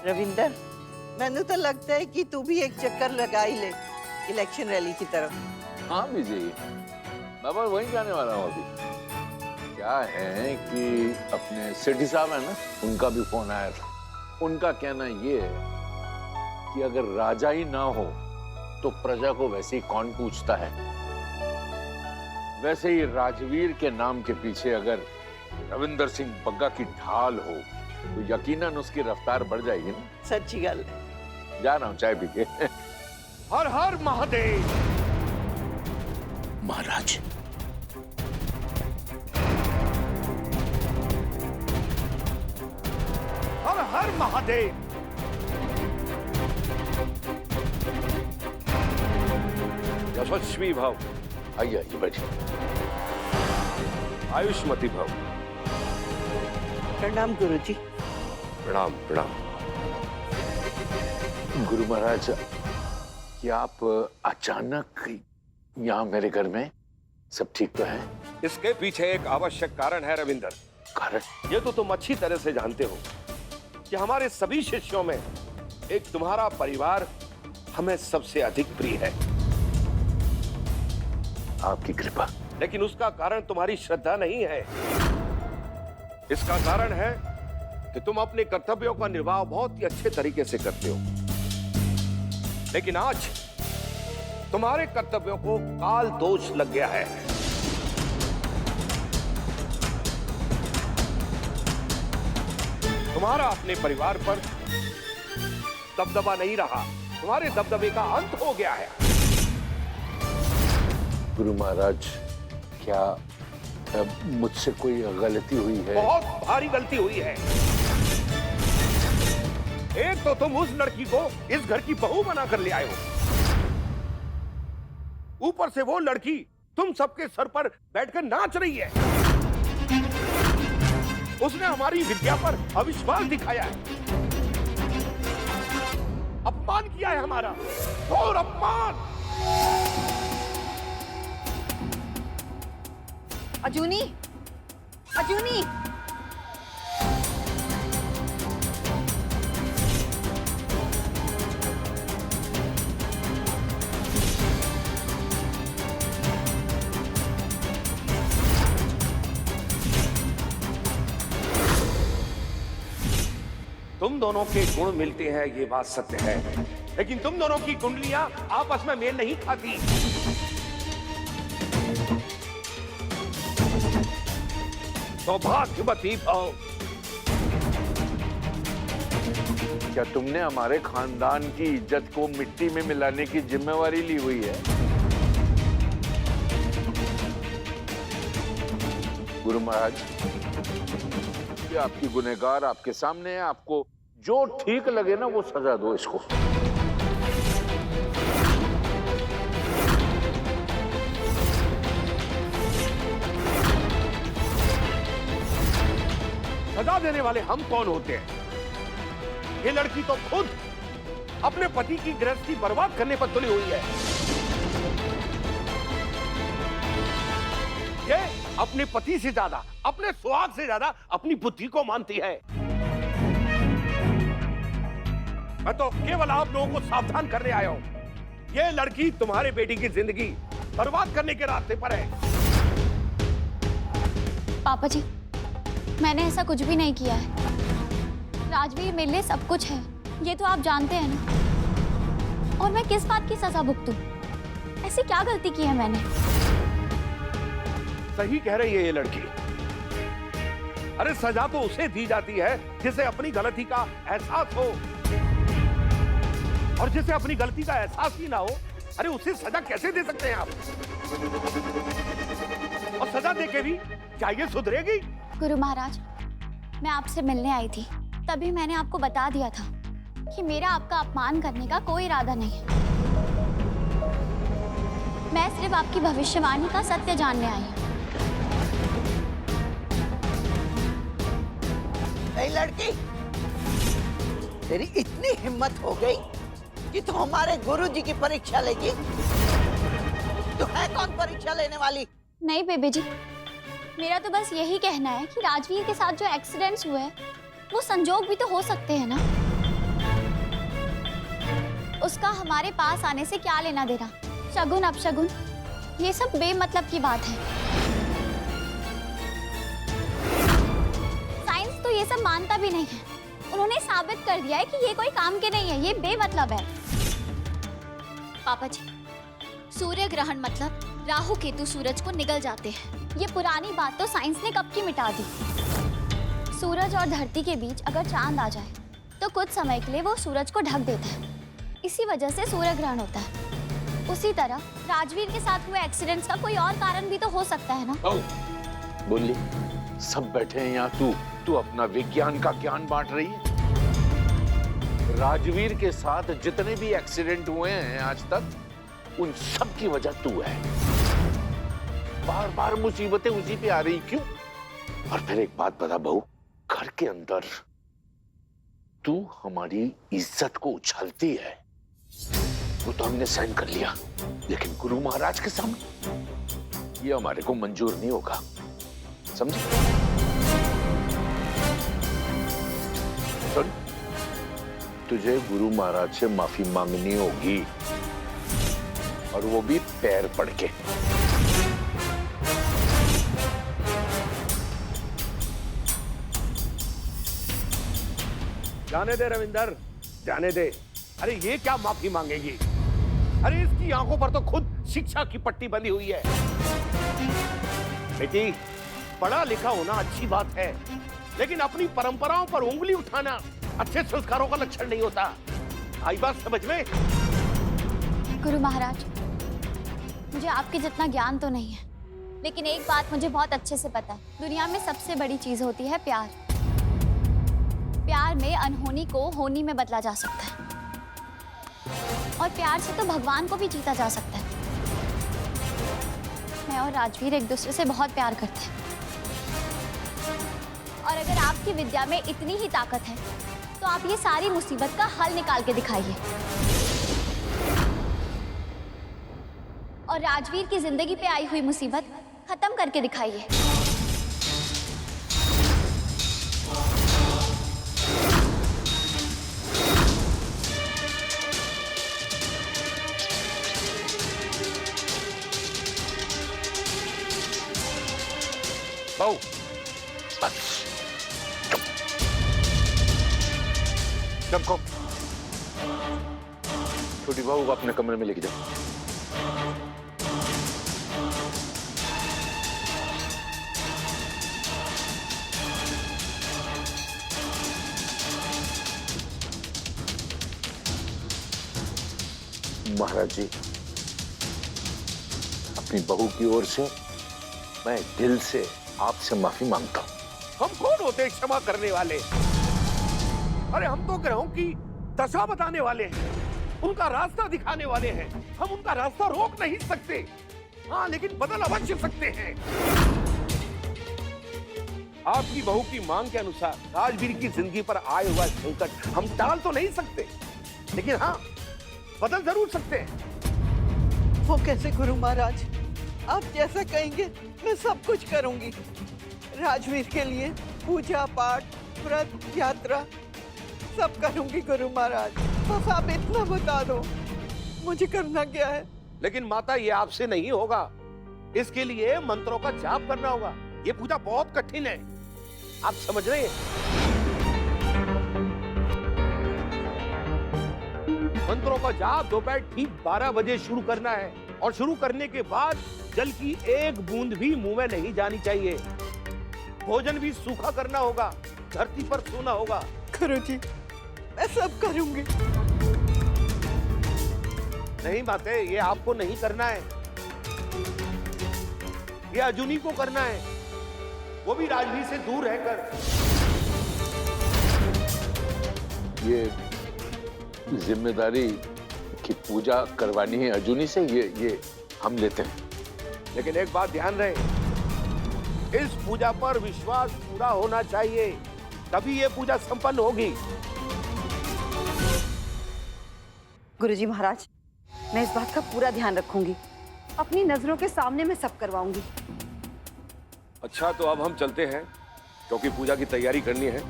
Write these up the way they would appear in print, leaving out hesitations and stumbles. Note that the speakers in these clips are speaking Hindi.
रविंदर, मैंने तो लगता है कि तू भी एक चक्कर लगा ही ले इलेक्शन रैली की तरफ। हाँ बीजी, मैं बस वहीं जाने वाला हूँ अभी। क्या है कि अपने सेठी साहब है ना, उनका भी फोन आया था। उनका कहना ये है कि अगर राजा ही ना हो तो प्रजा को वैसे ही कौन पूछता है। वैसे ही राजवीर के नाम के पीछे अगर रविंदर सिंह बग्गा की ढाल हो तो यकीनन उसकी रफ्तार बढ़ जाएगी ना। सच्ची गल। जा रहा हूँ चाय पी के। हर हर महादेव। महाराज, हर हर महादेव। यशस्वी भव। आइए आइए बैठिए। आयुष्मती भव। प्रणाम गुरुजी। प्रणाम प्रणाम। गुरु महाराज, क्या आप अचानक यहाँ मेरे घर में? सब ठीक तो है? इसके पीछे एक आवश्यक कारण है रविंदर। कारण? ये तो तुम अच्छी तरह से जानते हो कि हमारे सभी शिष्यों में एक तुम्हारा परिवार हमें सबसे अधिक प्रिय है। आपकी कृपा। लेकिन उसका कारण तुम्हारी श्रद्धा नहीं है। इसका कारण है कि तुम अपने कर्तव्यों का निर्वाह बहुत ही अच्छे तरीके से करते हो, लेकिन आज तुम्हारे कर्तव्यों को काल दोष लग गया है। तुम्हारा अपने परिवार पर दबदबा नहीं रहा, तुम्हारे दबदबे का अंत हो गया है। गुरु महाराज, क्या मुझसे कोई गलती हुई है? बहुत भारी गलती हुई है। एक तो तुम उस लड़की को इस घर की बहू बना कर ले आए हो, ऊपर से वो लड़की तुम सबके सर पर बैठकर नाच रही है। उसने हमारी विद्या पर अविश्वास दिखाया है, अपमान किया है हमारा, घोर अपमान। अजूनी, अजूनी, तुम दोनों के गुण मिलते हैं, ये बात सत्य है, लेकिन तुम दोनों की कुंडलियां आपस में मेल नहीं खाती। सौभाग्यवती भव। क्या तुमने हमारे खानदान की इज्जत को मिट्टी में मिलाने की जिम्मेवारी ली हुई है? गुरु महाराज, ये आपकी गुनहगार आपके सामने है। आपको जो ठीक लगे ना वो सजा दो इसको। सजा देने वाले हम कौन होते हैं? ये लड़की तो खुद अपने पति की गृहस्थी बर्बाद करने पर तुली हुई है। ये अपने पति से ज्यादा, अपने सुहाग से ज्यादा अपनी बुद्धि को मानती है। मैं तो केवल आप लोगों को सावधान करने आया हूं। ये लड़की तुम्हारे बेटी की जिंदगी बर्बाद करने के रास्ते पर है। पापा जी, मैंने ऐसा कुछ भी नहीं किया है। राजवीर मेरे लिए सब कुछ है, ये तो आप जानते हैं ना। और मैं किस बात की सजा भुगतूं? ऐसी क्या गलती की है मैंने? सही कह रही है ये लड़की। अरे सजा तो उसे दी जाती है जिसे अपनी गलती का एहसास हो, और जिसे अपनी गलती का एहसास ही ना हो, अरे उसे सजा कैसे दे सकते हैं आप? और सजा देके भी क्या ये सुधरेगी? गुरु महाराज, मैं आपसे मिलने आई थी, तभी मैंने आपको बता दिया था कि मेरा आपका अपमान करने का कोई इरादा नहीं है। मैं सिर्फ आपकी भविष्यवाणी का सत्य जानने आई हूँ। ए लड़की, तेरी इतनी हिम्मत हो गई कि तू हमारे गुरुजी की परीक्षा लेगी? तू है कौन परीक्षा लेने वाली? नहीं बेबी जी, मेरा तो बस यही कहना है कि राजवीर के साथ जो एक्सीडेंट्स हुए हैं वो संजोग भी तो हो सकते हैं ना। उसका हमारे पास आने से क्या लेना देना? शगुन अपशगुन, ये सब बेमतलब की बात है। साइंस तो ये सब मानता भी नहीं है। उन्होंने साबित कर दिया है कि ये कोई काम के नहीं है, ये बेमतलब है। पापा जी, सूर्य ग्रहण मतलब राहु केतु सूरज को निगल जाते हैं। ये पुरानी बात तो साइंस ने कब की मिटा दी। सूरज और धरती के बीच अगर चांद आ जाए तो कुछ समय के लिए वो सूरज को ढक देता है, इसी वजह से सूर्य ग्रहण होता है। उसी तरह राजवीर के साथ हुए एक्सीडेंट्स का कोई और कारण भी तो हो सकता है ना? बोली, सब बैठे हैं यहाँ, तू अपना विज्ञान का ज्ञान बांट रही है। राजवीर के साथ जितने भी एक्सीडेंट हुए हैं आज तक, उन सब की वजह तू है। बार बार मुसीबतें उसी पे आ रही, क्यों? और फिर एक बात बता बहू, घर के अंदर तू हमारी इज्जत को उछालती है। वो तो हमने साइन कर लिया, लेकिन गुरु महाराज के सामने ये हमारे को मंजूर नहीं होगा, समझे? सुन, तुझे गुरु महाराज से माफी मांगनी होगी, और वो भी पैर पड़ के। जाने दे रविंदर, जाने दे। अरे ये क्या माफी मांगेगी? अरे इसकी आंखों पर तो खुद शिक्षा की पट्टी बंधी हुई है। बेटी, पढ़ा लिखा होना अच्छी बात है, लेकिन अपनी परंपराओं पर उंगली उठाना अच्छे संस्कारों का लक्षण नहीं होता। आई बात समझ में? गुरु महाराज, मुझे आपके जितना ज्ञान तो नहीं है, लेकिन एक बात मुझे बहुत अच्छे से पता है। दुनिया में सबसे बड़ी चीज होती है प्यार। प्यार में अनहोनी को होनी में बदला जा सकता है, और प्यार से तो भगवान को भी जीता जा सकता है। मैं और राजवीर एक दूसरे से बहुत प्यार करते हैं, और अगर आपकी विद्या में इतनी ही ताकत है तो आप ये सारी मुसीबत का हल निकाल के दिखाइए, और राजवीर की जिंदगी पे आई हुई मुसीबत खत्म करके दिखाइए। बहू, बस चुप। छोटी बहू को अपने कमरे में लेके जाओ। महाराज जी, अपनी बहू की ओर से मैं दिल से आपसे माफी मांगता हूं। हम कौन होते हैं क्षमा करने वाले? अरे हम तो ग्रहों की दशा बताने वाले हैं, उनका रास्ता दिखाने वाले हैं। हम उनका रास्ता रोक नहीं सकते, हाँ, लेकिन बदल अवश्य सकते हैं। आपकी बहू की मांग के अनुसार राजवीर की जिंदगी पर आए हुआ संकट हम टाल तो नहीं सकते, लेकिन हाँ, बदल जरूर सकते हैं। वो कैसे गुरु महाराज? आप जैसा कहेंगे मैं सब कुछ करूंगी। राजवीर के लिए पूजा पाठ, व्रत, यात्रा सब करूंगी गुरु महाराज। बस आप इतना बता दो, मुझे करना क्या है? लेकिन माता, ये आपसे नहीं होगा। इसके लिए मंत्रों का जाप करना होगा। ये पूजा बहुत कठिन है, आप समझ रहे हैं? मंत्रों का जाप दोपहर ठीक 12 बजे शुरू करना है, और शुरू करने के बाद जल की एक बूंद भी मुंह में नहीं जानी चाहिए। भोजन भी सूखा करना होगा, धरती पर सोना होगा। गुरुजी, मैं सब करूंगी। नहीं माते, ये आपको नहीं करना है, ये अजुनी को करना है, वो भी राजवीर से दूर रहकर। ये जिम्मेदारी की पूजा करवानी है अर्जुनी से, ये हम लेते हैं। लेकिन एक बात ध्यान रहे, इस पूजा पर विश्वास पूरा होना चाहिए, तभी ये पूजा संपन्न होगी। गुरुजी महाराज, मैं इस बात का पूरा ध्यान रखूंगी। अपनी नजरों के सामने मैं सब करवाऊंगी। अच्छा, तो अब हम चलते हैं, क्योंकि पूजा की तैयारी करनी है।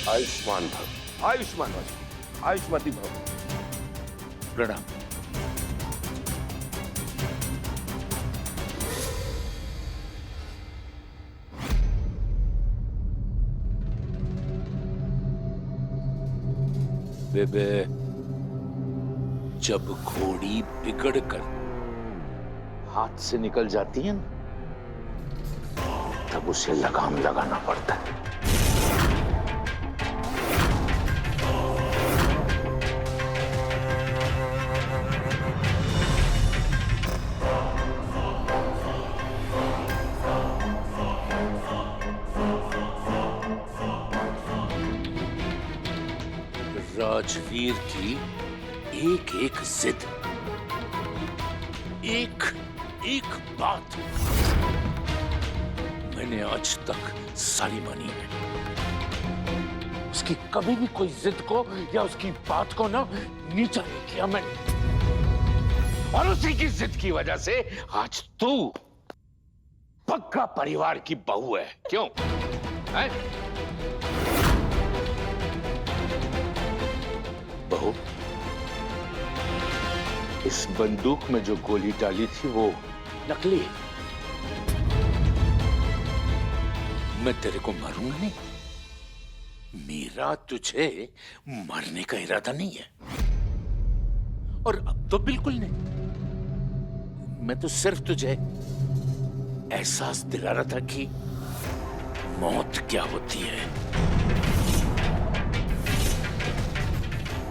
आयुष्मान भव, आयुष्मान भव, आयुष्मती भव। प्रणाम। बेबे, जब घोड़ी बिगड़कर हाथ से निकल जाती है ना, तब उसे लगाम लगाना पड़ता है। राजवीर की एक एक जिद, एक एक बात मैंने आज तक सारी मानी है। उसकी कभी भी कोई जिद को या उसकी बात को ना नीचा नहीं किया मैंने। और उसी की जिद की वजह से आज तू पक्का परिवार की बहू है। क्यों है? बहू, इस बंदूक में जो गोली डाली थी वो नकली है। मैं तेरे को मारूंगा नहीं। मेरा तुझे मारने का इरादा नहीं है, और अब तो बिल्कुल नहीं। मैं तो सिर्फ तुझे एहसास दिला रहा था कि मौत क्या होती है।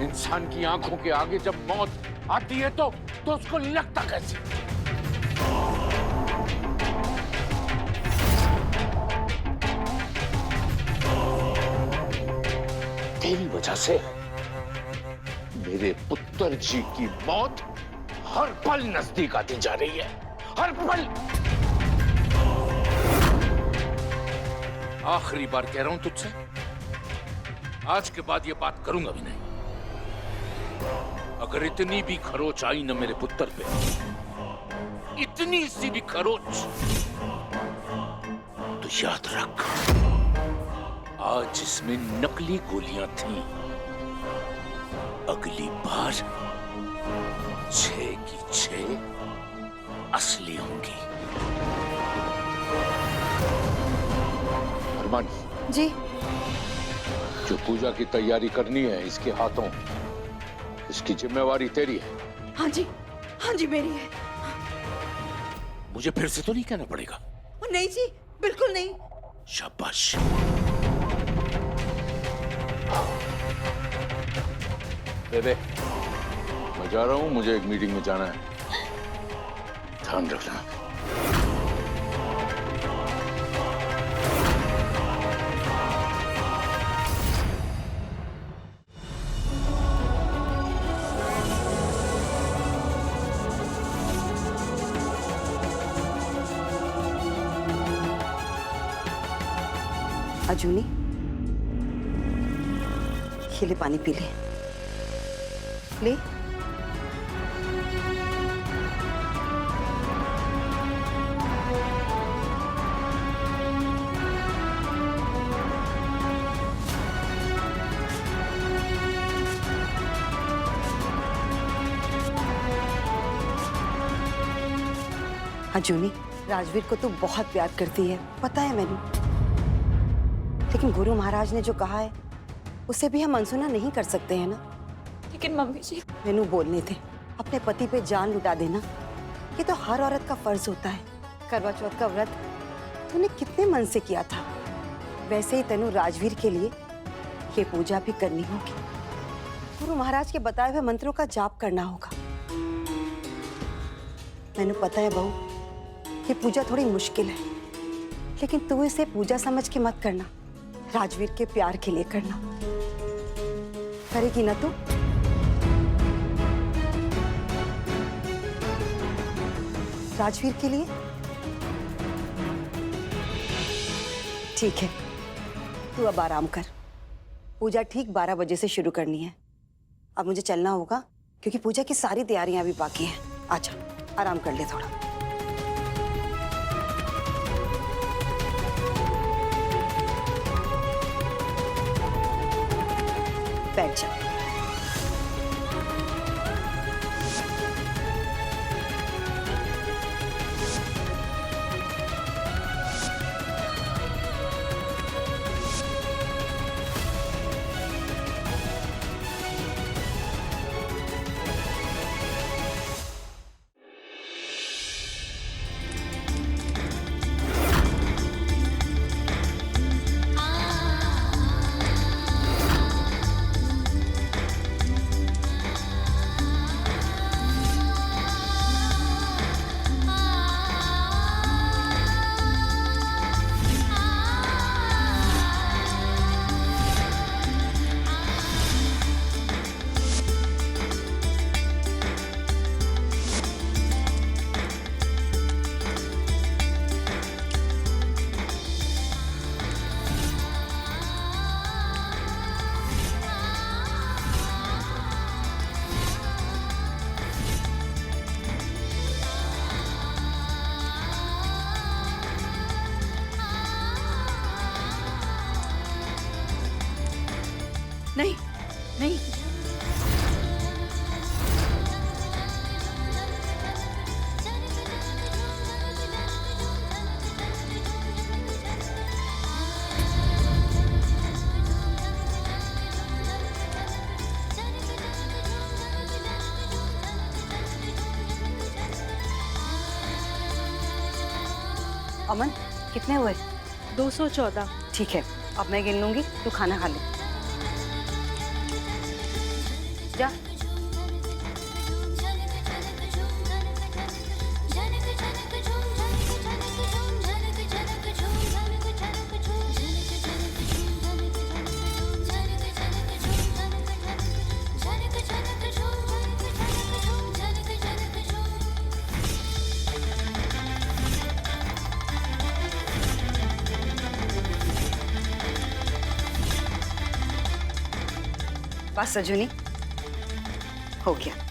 इंसान की आंखों के आगे जब मौत आती है तो उसको लगता कैसे? तेरी वजह से मेरे पुत्र जी की मौत हर पल नजदीक आती जा रही है, हर पल। आखिरी बार कह रहा हूं तुझसे, आज के बाद ये बात करूंगा भी नहीं। अगर इतनी भी खरोच आई न मेरे पुत्र पे, इतनी सी भी खरोच, तो याद रख, आज इसमें नकली गोलियां थीं। अगली बार 6 की 6 असली होंगी। अरमान जी। जो पूजा की तैयारी करनी है इसके हाथों, इसकी जिम्मेवारी तेरी है। हाँ जी मेरी है। मुझे फिर से तो नहीं कहना पड़ेगा? नहीं जी, बिल्कुल नहीं। शाबाश। बेबे, मैं जा रहा हूं, मुझे एक मीटिंग में जाना है। ध्यान रखना। अजूनी, ये ले पानी पी ले। ले। अजूनी, राजवीर को तू बहुत प्यार करती है, पता है मैंने। लेकिन गुरु महाराज ने जो कहा है उसे भी हम अनसुना नहीं कर सकते हैं ना। लेकिन मम्मी जी, मैनू बोलने थे, अपने पति पे जान लुटा देना ये तो हर औरत का फर्ज होता है। करवा चौथ का व्रत तूने कितने मन से किया था, वैसे ही तेनू राजवीर के लिए ये पूजा भी करनी होगी। गुरु महाराज के बताए हुए मंत्रों का जाप करना होगा। मैनू पता है बहू, ये पूजा थोड़ी मुश्किल है, लेकिन तू इसे पूजा समझ के मत करना, राजवीर के प्यार के लिए करना। करेगी ना तू? राजवीर के लिए? ठीक है, तू अब आराम कर। पूजा ठीक 12 बजे से शुरू करनी है। अब मुझे चलना होगा क्योंकि पूजा की सारी तैयारियां अभी बाकी हैं। आजा, आराम कर ले थोड़ा। बैठ जाओ। नहीं नहीं, अमन कितने हुए? 214। ठीक है, अब मैं गिन लूंगी, तू खाना खा ले। जा। बस सजुनी, हो गया।